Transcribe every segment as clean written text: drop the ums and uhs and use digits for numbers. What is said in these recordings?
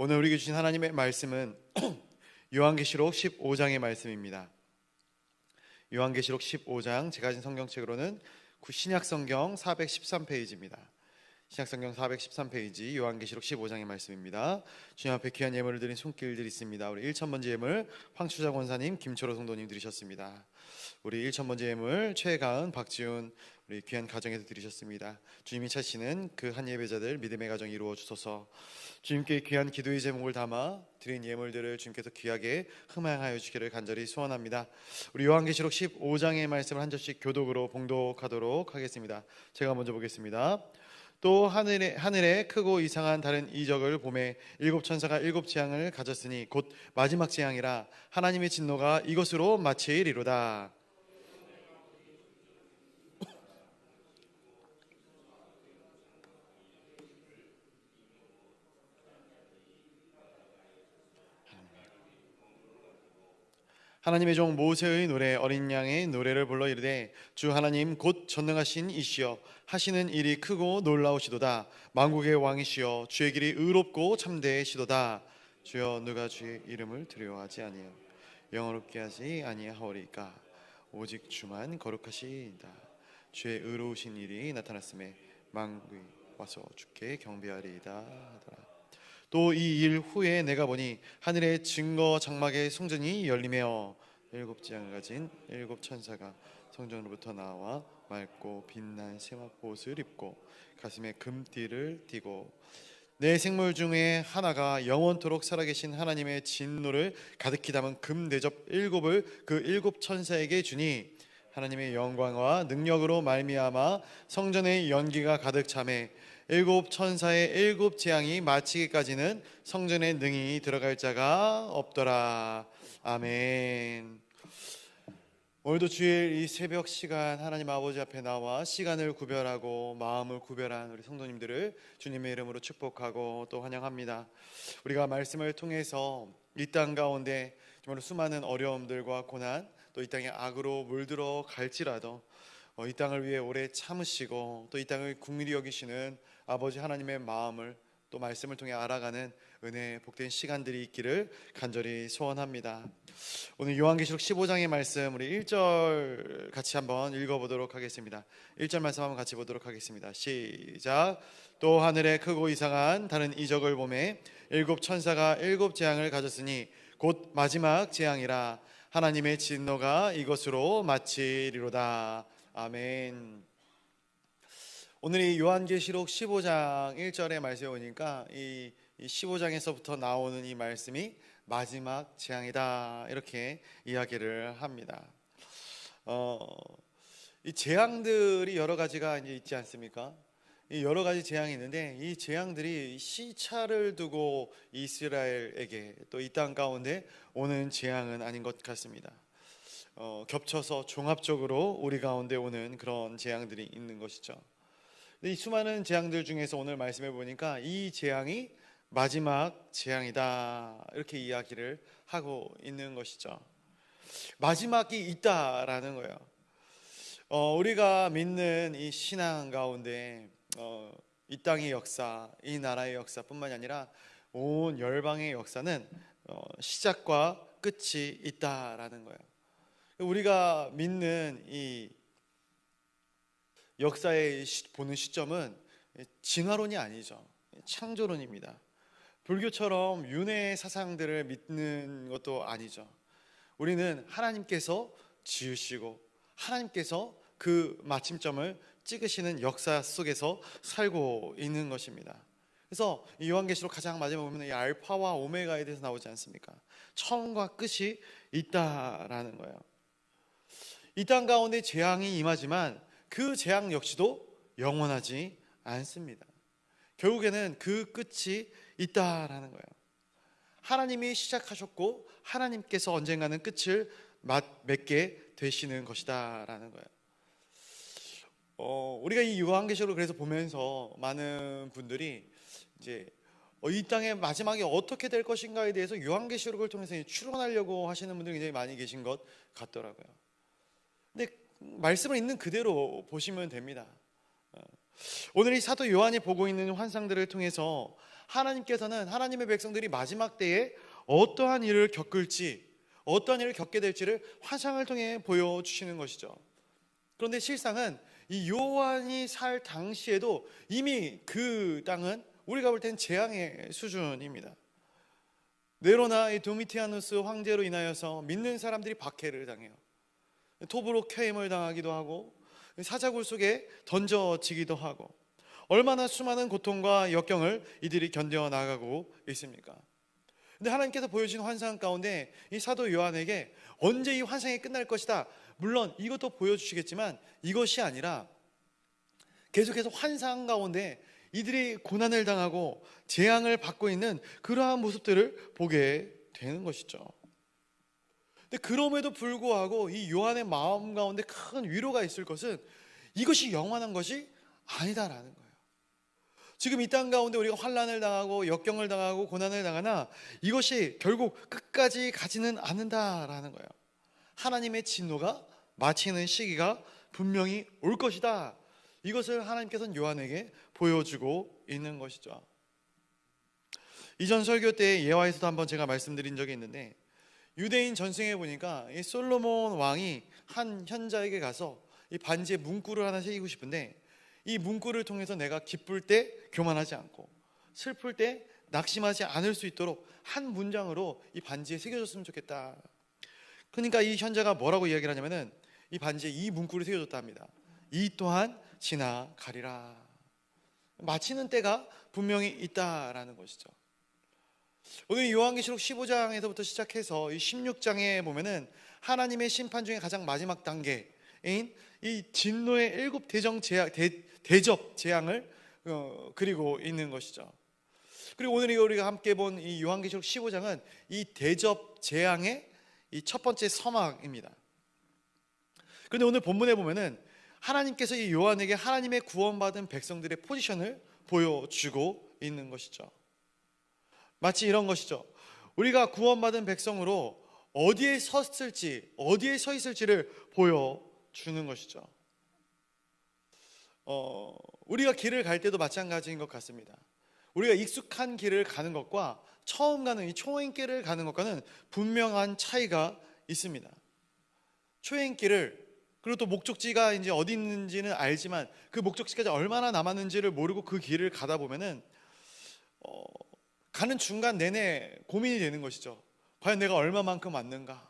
오늘 우리에게 주신 하나님의 말씀은 요한계시록 15장의 말씀입니다. 요한계시록 15장, 제가 가진 성경책으로는 신약성경 413페이지입니다. 신약성경 413페이지 요한계시록 15장의 말씀입니다. 주님 앞에 귀한 예물을 드린 손길들이 있습니다. 우리 1,000번째 예물 황추자 권사님, 김초로 성도님 드리셨습니다. 우리 1,000번째 예물 최가은, 박지훈 우리 귀한 가정에서 드리셨습니다. 주님이 찾으시는 그 한 예배자들 믿음의 가정 이루어 주소서. 주님께 귀한 기도의 제목을 담아 드린 예물들을 주님께서 귀하게 흠양하여 주기를 간절히 소원합니다. 우리 요한계시록 15장의 말씀을 한 절씩 교독으로 봉독하도록 하겠습니다. 제가 먼저 보겠습니다. 또 하늘에 크고 이상한 다른 이적을 보매 일곱 천사가 일곱 재앙을 가졌으니 곧 마지막 재앙이라 하나님의 진노가 이것으로 마치리로다. 하나님의 종 모세의 노래 어린 양의 노래를 불러 이르되 주 하나님 곧 전능하신 이시여 하시는 일이 크고 놀라우시도다. 만국의 왕이시여 주의 길이 의롭고 참되시도다. 주여 누가 주의 이름을 두려워하지 아니하여 영어롭게 하지 아니하오리까. 오직 주만 거룩하시다. 주의 의로우신 일이 나타났음에 만국이 와서 주께 경배하리이다 하더라. 또 이 일 후에 내가 보니 하늘의 증거 장막의 성전이 열리며 일곱 재앙을 가진 일곱 천사가 성전으로부터 나와 맑고 빛난 세마포옷을 입고 가슴에 금띠를 띠고 내 생물 중에 하나가 영원토록 살아계신 하나님의 진노를 가득히 담은 금 대접 일곱을 그 일곱 천사에게 주니 하나님의 영광과 능력으로 말미암아 성전의 연기가 가득 차매 일곱 천사의 일곱 재앙이 마치기까지는 성전에 능히 들어갈 자가 없더라. 아멘. 오늘도 주일 이 새벽 시간 하나님 아버지 앞에 나와 시간을 구별하고 마음을 구별한 우리 성도님들을 주님의 이름으로 축복하고 또 환영합니다. 우리가 말씀을 통해서 이 땅 가운데 정말 수많은 어려움들과 고난 또 이 땅에 악으로 물들어 갈지라도 이 땅을 위해 오래 참으시고 또 이 땅을 긍휼히 여기시는 아버지 하나님의 마음을 또 말씀을 통해 알아가는 은혜 복된 시간들이 있기를 간절히 소원합니다. 오늘 요한계시록 15장의 말씀 우리 1절 같이 한번 읽어보도록 하겠습니다. 1절 말씀 한번 같이 보도록 하겠습니다. 시작. 또 하늘에 크고 이상한 다른 이적을 보매 일곱 천사가 일곱 재앙을 가졌으니 곧 마지막 재앙이라 하나님의 진노가 이것으로 마치리로다. 아멘. 오늘 이 요한계시록 15장 1절의 말씀에 보니까 이 15장에서부터 나오는 이 말씀이 마지막 재앙이다 이렇게 이야기를 합니다. 이 재앙들이 여러 가지가 이제 있지 않습니까? 이 여러 가지 재앙이 있는데 이 재앙들이 시차를 두고 이스라엘에게 또 이 땅 가운데 오는 재앙은 아닌 것 같습니다. 겹쳐서 종합적으로 우리 가운데 오는 그런 재앙들이 있는 것이죠. 이 수많은 재앙들 중에서 오늘 말씀해 보니까 이 재앙이 마지막 재앙이다 이렇게 이야기를 하고 있는 것이죠. 마지막이 있다라는 거예요. 우리가 믿는 이 신앙 가운데 이 땅의 역사, 이 나라의 역사뿐만이 아니라 온 열방의 역사는 시작과 끝이 있다라는 거예요. 우리가 믿는 이 역사의 보는 시점은 진화론이 아니죠. 창조론입니다. 불교처럼 윤회 사상들을 믿는 것도 아니죠. 우리는 하나님께서 지으시고 하나님께서 그 마침점을 찍으시는 역사 속에서 살고 있는 것입니다. 그래서 이 요한계시록 가장 마지막에 보면 이 알파와 오메가에 대해서 나오지 않습니까? 처음과 끝이 있다라는 거예요. 이 땅 가운데 재앙이 임하지만 그 재앙 역시도 영원하지 않습니다. 결국에는 그 끝이 있다라는 거예요. 하나님이 시작하셨고 하나님께서 언젠가는 끝을 맺게 되시는 것이다라는 거예요. 우리가 이 요한계시록을 그래서 보면서 많은 분들이 이제 이 땅의 마지막이 어떻게 될 것인가에 대해서 요한계시록을 통해서 추론하려고 하시는 분들이 굉장히 많이 계신 것 같더라고요. 근데 말씀을 있는 그대로 보시면 됩니다. 오늘 이 사도 요한이 보고 있는 환상들을 통해서 하나님께서는 하나님의 백성들이 마지막 때에 어떠한 일을 겪을지, 어떠한 일을 겪게 될지를 환상을 통해 보여주시는 것이죠. 그런데 실상은 이 요한이 살 당시에도 이미 그 땅은 우리가 볼 땐 재앙의 수준입니다. 네로나 이 도미티아누스 황제로 인하여서 믿는 사람들이 박해를 당해요. 톱으로 쾌임을 당하기도 하고 사자굴 속에 던져지기도 하고, 얼마나 수많은 고통과 역경을 이들이 견뎌나가고 있습니까? 근데 하나님께서 보여주신 환상 가운데 이 사도 요한에게 언제 이 환상이 끝날 것이다, 물론 이것도 보여주시겠지만 이것이 아니라 계속해서 환상 가운데 이들이 고난을 당하고 재앙을 받고 있는 그러한 모습들을 보게 되는 것이죠. 근데 그럼에도 불구하고 이 요한의 마음 가운데 큰 위로가 있을 것은 이것이 영원한 것이 아니다라는 거예요. 지금 이 땅 가운데 우리가 환난을 당하고 역경을 당하고 고난을 당하나 이것이 결국 끝까지 가지는 않는다라는 거예요. 하나님의 진노가 마치는 시기가 분명히 올 것이다. 이것을 하나님께서는 요한에게 보여주고 있는 것이죠. 이전 설교 때 예화에서도 한번 제가 말씀드린 적이 있는데, 유대인 전승에 보니까 이 솔로몬 왕이 한 현자에게 가서 이 반지에 문구를 하나 새기고 싶은데, 이 문구를 통해서 내가 기쁠 때 교만하지 않고 슬플 때 낙심하지 않을 수 있도록 한 문장으로 이 반지에 새겨줬으면 좋겠다. 그러니까 이 현자가 뭐라고 이야기를 하냐면은 이 반지에 이 문구를 새겨줬다 합니다. 이 또한 지나가리라. 마치는 때가 분명히 있다라는 것이죠. 오늘 요한계시록 15장에서부터 시작해서 이 16장에 보면은 하나님의 심판 중에 가장 마지막 단계인 이 진노의 7 대접 재앙을 그리고 있는 것이죠. 그리고 오늘 우리가 함께 본 이 요한계시록 15장은 이 대접 재앙의 이 첫 번째 서막입니다. 그런데 오늘 본문에 보면은 하나님께서 이 요한에게 하나님의 구원받은 백성들의 포지션을 보여주고 있는 것이죠. 마치 이런 것이죠. 우리가 구원받은 백성으로 어디에 섰을지, 어디에 서 있을지를 보여주는 것이죠. 우리가 길을 갈 때도 마찬가지인 것 같습니다. 우리가 익숙한 길을 가는 것과 처음 가는 이 초행길을 가는 것과는 분명한 차이가 있습니다. 초행길을, 그리고 또 목적지가 이제 어디 있는지는 알지만 그 목적지까지 얼마나 남았는지를 모르고 그 길을 가다 보면은 가는 중간 내내 고민이 되는 것이죠. 과연 내가 얼마만큼 왔는가?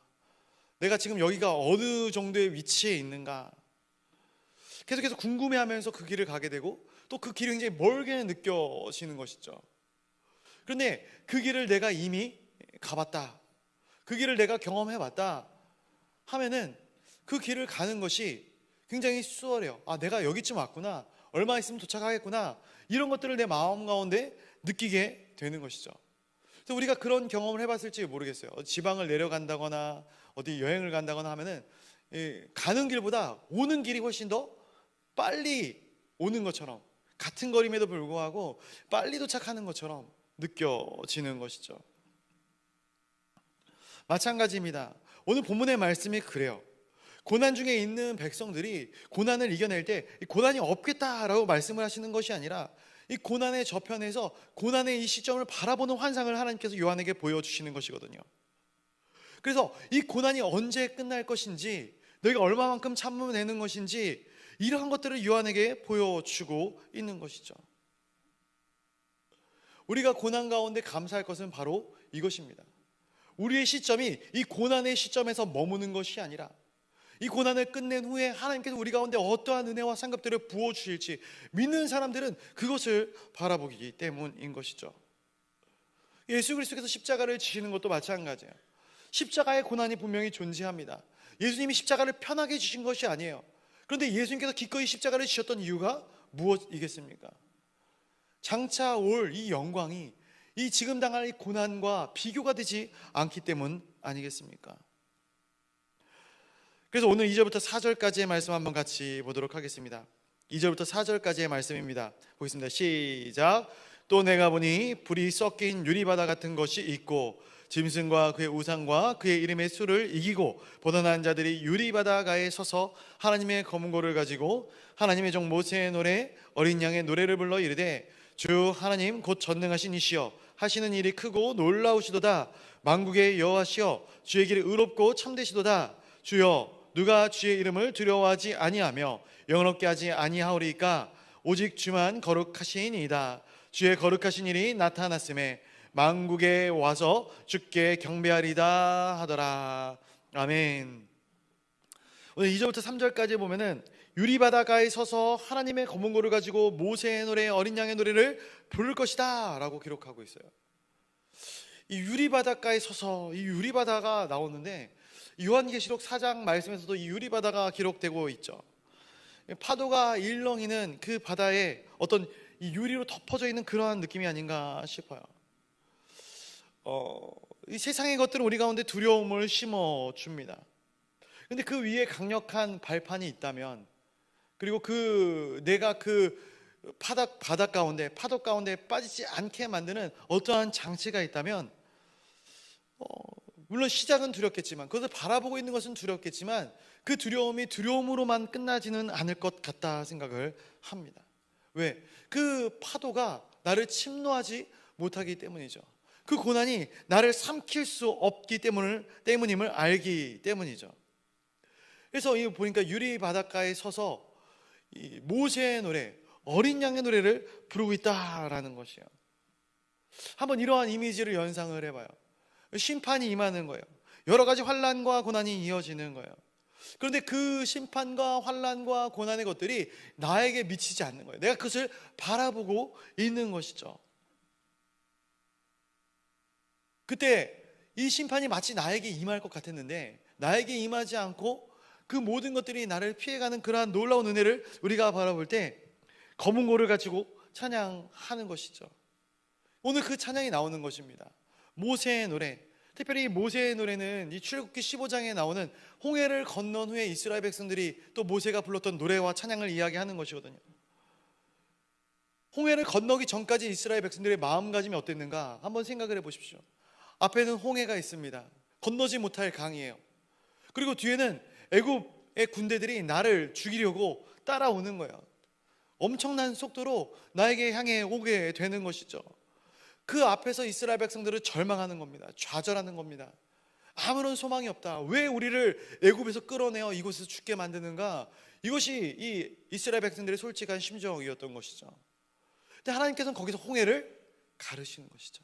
내가 지금 여기가 어느 정도의 위치에 있는가? 계속해서 궁금해하면서 그 길을 가게 되고 또 그 길이 굉장히 멀게 느껴지는 것이죠. 그런데 그 길을 내가 이미 가봤다, 그 길을 내가 경험해봤다 하면은 그 길을 가는 것이 굉장히 수월해요. 아, 내가 여기쯤 왔구나, 얼마 있으면 도착하겠구나, 이런 것들을 내 마음 가운데 느끼게 되는 것이죠. 그래서 우리가 그런 경험을 해봤을지 모르겠어요. 지방을 내려간다거나 어디 여행을 간다거나 하면은 가는 길보다 오는 길이 훨씬 더 빨리 오는 것처럼, 같은 거림에도 불구하고 빨리 도착하는 것처럼 느껴지는 것이죠. 마찬가지입니다. 오늘 본문의 말씀이 그래요. 고난 중에 있는 백성들이 고난을 이겨낼 때 고난이 없겠다라고 말씀을 하시는 것이 아니라 이 고난의 저편에서 고난의 이 시점을 바라보는 환상을 하나님께서 요한에게 보여주시는 것이거든요. 그래서 이 고난이 언제 끝날 것인지, 너희가 얼마만큼 참으면 되는 것인지, 이러한 것들을 요한에게 보여주고 있는 것이죠. 우리가 고난 가운데 감사할 것은 바로 이것입니다. 우리의 시점이 이 고난의 시점에서 머무는 것이 아니라 이 고난을 끝낸 후에 하나님께서 우리 가운데 어떠한 은혜와 상급들을 부어주실지 믿는 사람들은 그것을 바라보기 때문인 것이죠. 예수 그리스도께서 십자가를 지시는 것도 마찬가지예요. 십자가의 고난이 분명히 존재합니다. 예수님이 십자가를 편하게 지신 것이 아니에요. 그런데 예수님께서 기꺼이 십자가를 지셨던 이유가 무엇이겠습니까? 장차 올 이 영광이 이 지금 당할 이 고난과 비교가 되지 않기 때문 아니겠습니까? 그래서 오늘 2절부터 4절까지의 말씀 한번 같이 보도록 하겠습니다. 2절부터 4절까지의 말씀입니다. 보겠습니다. 시작. 또 내가 보니 불이 섞인 유리바다 같은 것이 있고 짐승과 그의 우상과 그의 이름의 수를 이기고 보다난 자들이 유리바다가에 서서 하나님의 검은고를 가지고 하나님의 종 모세의 노래 어린 양의 노래를 불러 이르되 주 하나님 곧 전능하신 이시여 하시는 일이 크고 놀라우시도다. 만국의 여호와시여 주의 길이 의롭고 참되시도다. 주여 누가 주의 이름을 두려워하지 아니하며 영원롭게 하지 아니하오리이까. 오직 주만 거룩하시니이다. 주의 거룩하신 일이 나타났음에 만국에 와서 주께 경배하리다 하더라. 아멘. 오늘 2절부터 3절까지 보면은 유리바다가에 서서 하나님의 검은고를 가지고 모세의 노래, 어린 양의 노래를 부를 것이다 라고 기록하고 있어요. 이 유리바다가에 서서, 이 유리바다가 나오는데 요한계시록 4장 말씀에서도 이 유리바다가 기록되고 있죠. 파도가 일렁이는 그 바다에 어떤 이 유리로 덮어져 있는 그러한 느낌이 아닌가 싶어요. 이 세상의 것들은 우리 가운데 두려움을 심어줍니다. 근데 그 위에 강력한 발판이 있다면, 그리고 내가 바다 가운데, 파도 가운데 빠지지 않게 만드는 어떠한 장치가 있다면, 물론 시작은 두렵겠지만, 그것을 바라보고 있는 것은 두렵겠지만, 그 두려움이 두려움으로만 끝나지는 않을 것 같다 생각을 합니다. 왜? 그 파도가 나를 침노하지 못하기 때문이죠. 그 고난이 나를 삼킬 수 없기 때문임을 알기 때문이죠. 그래서 보니까 유리 바닷가에 서서 이 모세의 노래, 어린 양의 노래를 부르고 있다라는 것이에요. 한번 이러한 이미지를 연상을 해봐요. 심판이 임하는 거예요. 여러 가지 환난과 고난이 이어지는 거예요. 그런데 그 심판과 환난과 고난의 것들이 나에게 미치지 않는 거예요. 내가 그것을 바라보고 있는 것이죠. 그때 이 심판이 마치 나에게 임할 것 같았는데 나에게 임하지 않고 그 모든 것들이 나를 피해가는 그러한 놀라운 은혜를 우리가 바라볼 때 검은 고를 가지고 찬양하는 것이죠. 오늘 그 찬양이 나오는 것입니다. 모세의 노래, 특별히 모세의 노래는 이 출애굽기 15장에 나오는 홍해를 건넌 후에 이스라엘 백성들이 또 모세가 불렀던 노래와 찬양을 이야기하는 것이거든요. 홍해를 건너기 전까지 이스라엘 백성들의 마음가짐이 어땠는가 한번 생각을 해보십시오. 앞에는 홍해가 있습니다. 건너지 못할 강이에요. 그리고 뒤에는 애굽의 군대들이 나를 죽이려고 따라오는 거예요. 엄청난 속도로 나에게 향해 오게 되는 것이죠. 그 앞에서 이스라엘 백성들은 절망하는 겁니다. 좌절하는 겁니다. 아무런 소망이 없다. 왜 우리를 애굽에서 끌어내어 이곳에서 죽게 만드는가? 이것이 이 이스라엘 백성들의 솔직한 심정이었던 것이죠. 근데 하나님께서는 거기서 홍해를 가르시는 것이죠.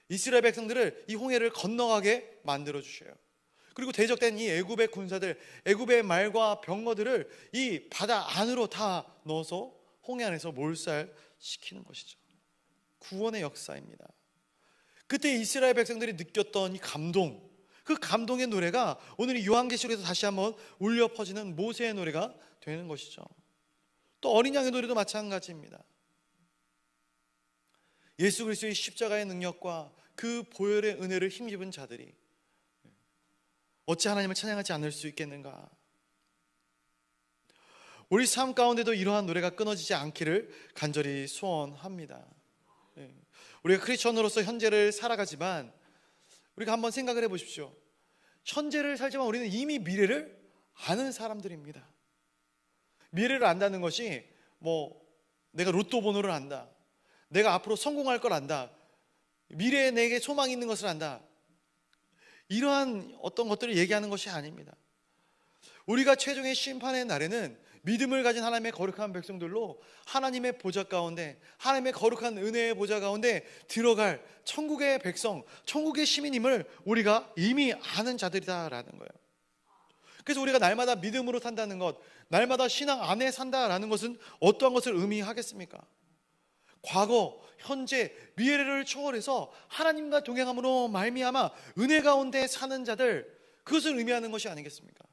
이스라엘 백성들을 이 홍해를 건너가게 만들어 주셔요. 그리고 대적된 이 애굽의 군사들, 애굽의 말과 병거들을 이 바다 안으로 다 넣어서 홍해 안에서 몰살시키는 것이죠. 구원의 역사입니다. 그때 이스라엘 백성들이 느꼈던 이 감동, 그 감동의 노래가 오늘 이 요한계시록에서 다시 한번 울려 퍼지는 모세의 노래가 되는 것이죠. 또 어린 양의 노래도 마찬가지입니다. 예수 그리스도의 십자가의 능력과 그 보혈의 은혜를 힘입은 자들이 어찌 하나님을 찬양하지 않을 수 있겠는가? 우리 삶 가운데도 이러한 노래가 끊어지지 않기를 간절히 소원합니다. 우리가 크리스천으로서 현재를 살아가지만 우리가 한번 생각을 해보십시오. 현재를 살지만 우리는 이미 미래를 아는 사람들입니다. 미래를 안다는 것이 내가 로또 번호를 안다, 내가 앞으로 성공할 걸 안다, 미래에 내게 소망이 있는 것을 안다, 이러한 어떤 것들을 얘기하는 것이 아닙니다. 우리가 최종의 심판의 날에는 믿음을 가진 하나님의 거룩한 백성들로 하나님의 보좌 가운데, 하나님의 거룩한 은혜의 보좌 가운데 들어갈 천국의 백성, 천국의 시민임을 우리가 이미 아는 자들이다라는 거예요. 그래서 우리가 날마다 믿음으로 산다는 것, 날마다 신앙 안에 산다라는 것은 어떠한 것을 의미하겠습니까? 과거, 현재, 미래를 초월해서 하나님과 동행함으로 말미암아 은혜 가운데 사는 자들, 그것을 의미하는 것이 아니겠습니까?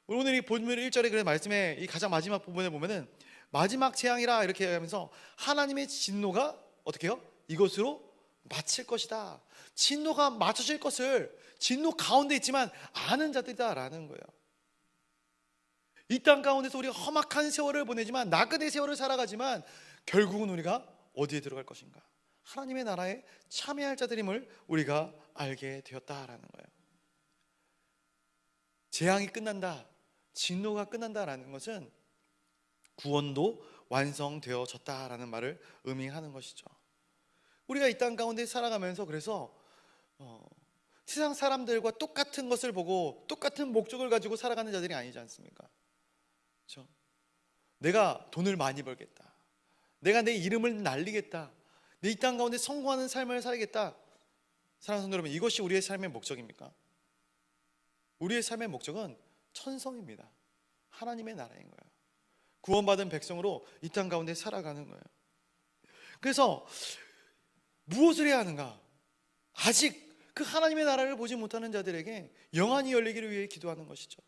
오늘 이 본문 1절의 그 말씀의 이 가장 마지막 부분에 보면은 마지막 재앙이라 이렇게 하면서 하나님의 진노가 어떻게 해요? 이것으로 마칠 것이다. 진노가 맞춰질 것을 진노 가운데 있지만 아는 자들이다라는 거예요. 이 땅 가운데서 우리가 험악한 세월을 보내지만, 나그네 세월을 살아가지만 결국은 우리가 어디에 들어갈 것인가? 하나님의 나라에 참여할 자들임을 우리가 알게 되었다라는 거예요. 재앙이 끝난다, 진노가 끝난다라는 것은 구원도 완성되어졌다라는 말을 의미하는 것이죠. 우리가 이 땅 가운데 살아가면서 그래서 세상 사람들과 똑같은 것을 보고 똑같은 목적을 가지고 살아가는 자들이 아니지 않습니까? 그렇죠? 내가 돈을 많이 벌겠다, 내가 내 이름을 날리겠다, 내 이 땅 가운데 성공하는 삶을 살겠다. 사랑하는 성도 여러분, 이것이 우리의 삶의 목적입니까? 우리의 삶의 목적은 천성입니다. 하나님의 나라인 거예요. 구원받은 백성으로 이 땅 가운데 살아가는 거예요. 그래서 무엇을 해야 하는가? 아직 그 하나님의 나라를 보지 못하는 자들에게 영안이 열리기를 위해 기도하는 것이죠.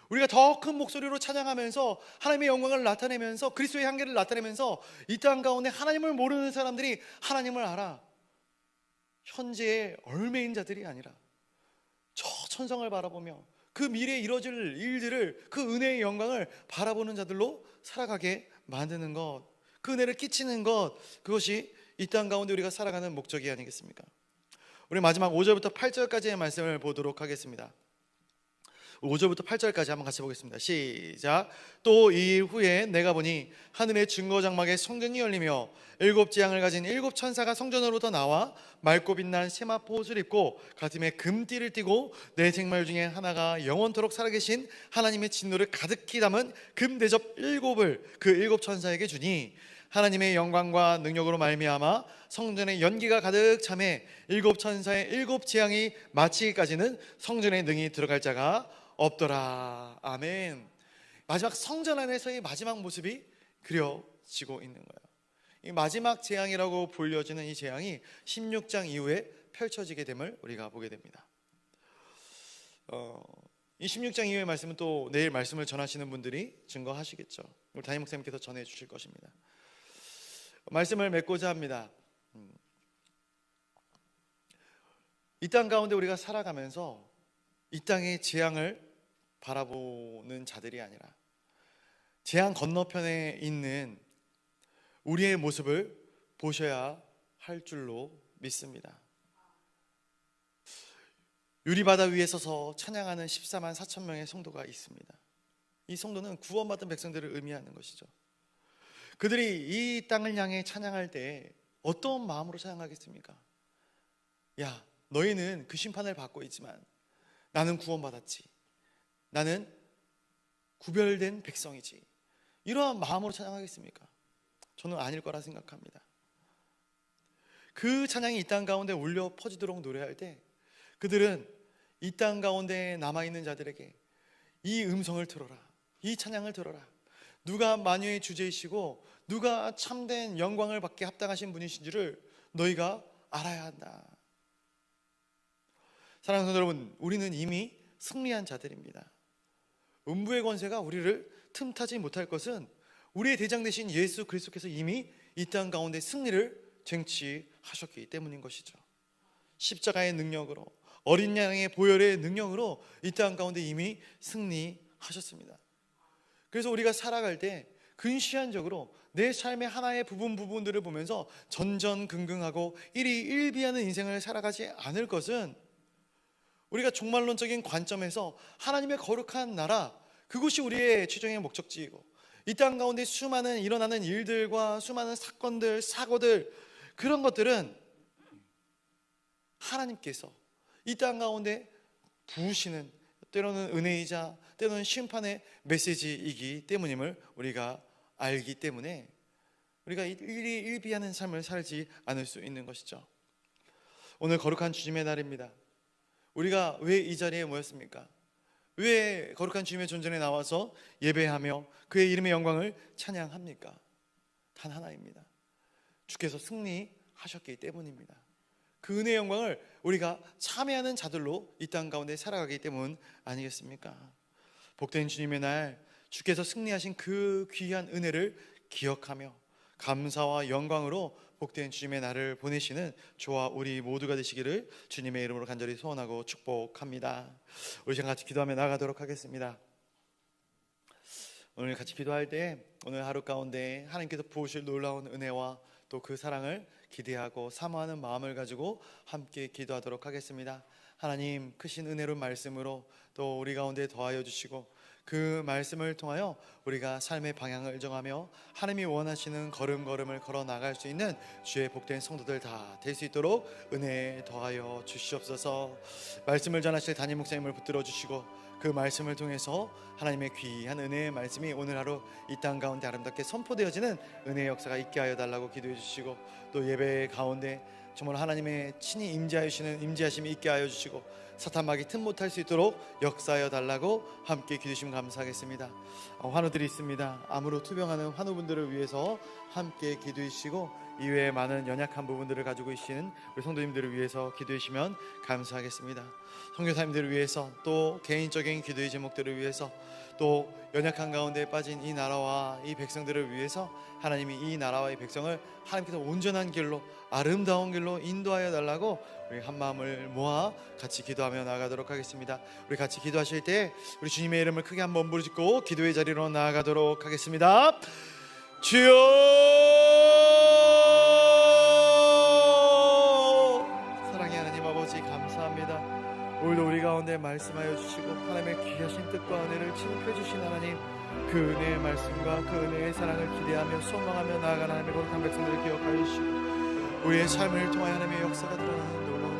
우리가 더 큰 목소리로 찬양하면서 하나님의 영광을 나타내면서 그리스도의 향기를 나타내면서 이 땅 가운데 하나님을 모르는 사람들이 하나님을 알아, 현재의 얼매인 자들이 아니라 저 천성을 바라보며 그 미래에 이루어질 일들을, 그 은혜의 영광을 바라보는 자들로 살아가게 만드는 것, 그 은혜를 끼치는 것, 그것이 이 땅 가운데 우리가 살아가는 목적이 아니겠습니까? 우리 마지막 5절부터 8절까지의 말씀을 보도록 하겠습니다. 5절부터 8절까지 한번 같이 보겠습니다. 시작. 또 이 후에 내가 보니 하늘의 증거 장막에 성전이 열리며 일곱 지향을 가진 일곱 천사가 성전으로부터 나와 맑고 빛난 세마포 옷을 입고 가슴에 금띠를 띠고 내 생말 중에 하나가 영원토록 살아계신 하나님의 진노를 가득히 담은 금대접 일곱을 그 일곱 천사에게 주니 하나님의 영광과 능력으로 말미암아 성전에 연기가 가득 차매 일곱 천사의 일곱 재앙이 마치기까지는 성전에 능히 들어갈 자가 없더라. 아멘. 마지막 성전 안에서의 마지막 모습이 그려지고 있는 거예요. 이 마지막 재앙이라고 불려지는 이 재앙이 16장 이후에 펼쳐지게 됨을 우리가 보게 됩니다. 이 16장 이후의 말씀은 또 내일 말씀을 전하시는 분들이 증거하시겠죠. 우리 담임 목사님께서 전해 주실 것입니다. 말씀을 맺고자 합니다. 이 땅 가운데 우리가 살아가면서 이 땅의 재앙을 바라보는 자들이 아니라 재앙 건너편에 있는 우리의 모습을 보셔야 할 줄로 믿습니다. 유리바다 위에 서서 찬양하는 14만 4천 명의 성도가 있습니다. 이 성도는 구원받은 백성들을 의미하는 것이죠. 그들이 이 땅을 향해 찬양할 때 어떤 마음으로 찬양하겠습니까? 야, 너희는 그 심판을 받고 있지만 나는 구원받았지, 나는 구별된 백성이지, 이러한 마음으로 찬양하겠습니까? 저는 아닐 거라 생각합니다. 그 찬양이 이 땅 가운데 울려 퍼지도록 노래할 때 그들은 이 땅 가운데 남아있는 자들에게 이 음성을 들어라, 이 찬양을 들어라, 누가 만유의 주제이시고 누가 참된 영광을 받게 합당하신 분이신지를 너희가 알아야 한다. 사랑하는 여러분, 우리는 이미 승리한 자들입니다. 음부의 권세가 우리를 틈타지 못할 것은 우리의 대장 되신 예수 그리스도께서 이미 이 땅 가운데 승리를 쟁취하셨기 때문인 것이죠. 십자가의 능력으로, 어린 양의 보혈의 능력으로 이 땅 가운데 이미 승리하셨습니다. 그래서 우리가 살아갈 때 근시안적으로 내 삶의 하나의 부분들을 보면서 전전긍긍하고 일희일비하는 인생을 살아가지 않을 것은 우리가 종말론적인 관점에서 하나님의 거룩한 나라, 그것이 우리의 최종의 목적지이고 이 땅 가운데 수많은 일어나는 일들과 수많은 사건들, 사고들, 그런 것들은 하나님께서 이 땅 가운데 부으시는 때로는 은혜이자 때로는 심판의 메시지이기 때문임을 우리가 알기 때문에 우리가 일희일비하는 삶을 살지 않을 수 있는 것이죠. 오늘 거룩한 주님의 날입니다. 우리가 왜 이 자리에 모였습니까? 왜 거룩한 주님의 존전에 나와서 예배하며 그의 이름의 영광을 찬양합니까? 단 하나입니다. 주께서 승리하셨기 때문입니다. 그 은혜의 영광을 우리가 참여하는 자들로 이 땅 가운데 살아가기 때문 아니겠습니까? 복된 주님의 날, 주께서 승리하신 그 귀한 은혜를 기억하며 감사와 영광으로 복된 주님의 날을 보내시는 저와 우리 모두가 되시기를 주님의 이름으로 간절히 소원하고 축복합니다. 우리 시간 같이 기도하며 나아가도록 하겠습니다. 오늘 같이 기도할 때 오늘 하루 가운데 하나님께서 부으실 놀라운 은혜와 또 그 사랑을 기대하고 사모하는 마음을 가지고 함께 기도하도록 하겠습니다. 하나님, 크신 은혜로 말씀으로 또 우리 가운데 더하여 주시고 그 말씀을 통하여 우리가 삶의 방향을 정하며 하나님이 원하시는 걸음걸음을 걸어 나갈 수 있는 주의 복된 성도들 다 될 수 있도록 은혜 더하여 주시옵소서. 말씀을 전하실 담임 목사님을 붙들어 주시고 그 말씀을 통해서 하나님의 귀한 은혜의 말씀이 오늘 하루 이 땅 가운데 아름답게 선포되어지는 은혜의 역사가 있게 하여 달라고 기도해 주시고, 또 예배 가운데 정말 하나님의 친히 임재하심이 있게 하여 주시고 사탄막이 틈 못할 수 있도록 역사하여 달라고 함께 기도하시면 감사하겠습니다. 환우들이 있습니다. 암으로 투병하는 환우분들을 위해서 함께 기도해 주시고, 이외에 많은 연약한 부분들을 가지고 계시는 우리 성도님들을 위해서 기도해 주시면 감사하겠습니다. 선교사님들을 위해서, 또 개인적인 기도의 제목들을 위해서, 또 연약한 가운데 빠진 이 나라와 이 백성들을 위해서 하나님이 이 나라와 이 백성을 하나님께서 온전한 길로, 아름다운 길로 인도하여 달라고 우리 한 마음을 모아 같이 기도하며 나아가도록 하겠습니다. 우리 같이 기도하실 때 우리 주님의 이름을 크게 한번 부르짖고 기도의 자리로 나아가도록 하겠습니다. 주여, 사랑의 하나님 아버지 감사합니다. 오늘도 우리 가운데 말씀하여 주시고 하나님의 귀하신 뜻과 은혜를 침입해 주신 하나님, 그 은혜의 말씀과 그 은혜의 사랑을 기대하며 소망하며 나아가는 하나님의 거룩한 백성들을 기억하여 주시고, 우리의 삶을 통하여 하나님의 역사가 드러나는 놀라운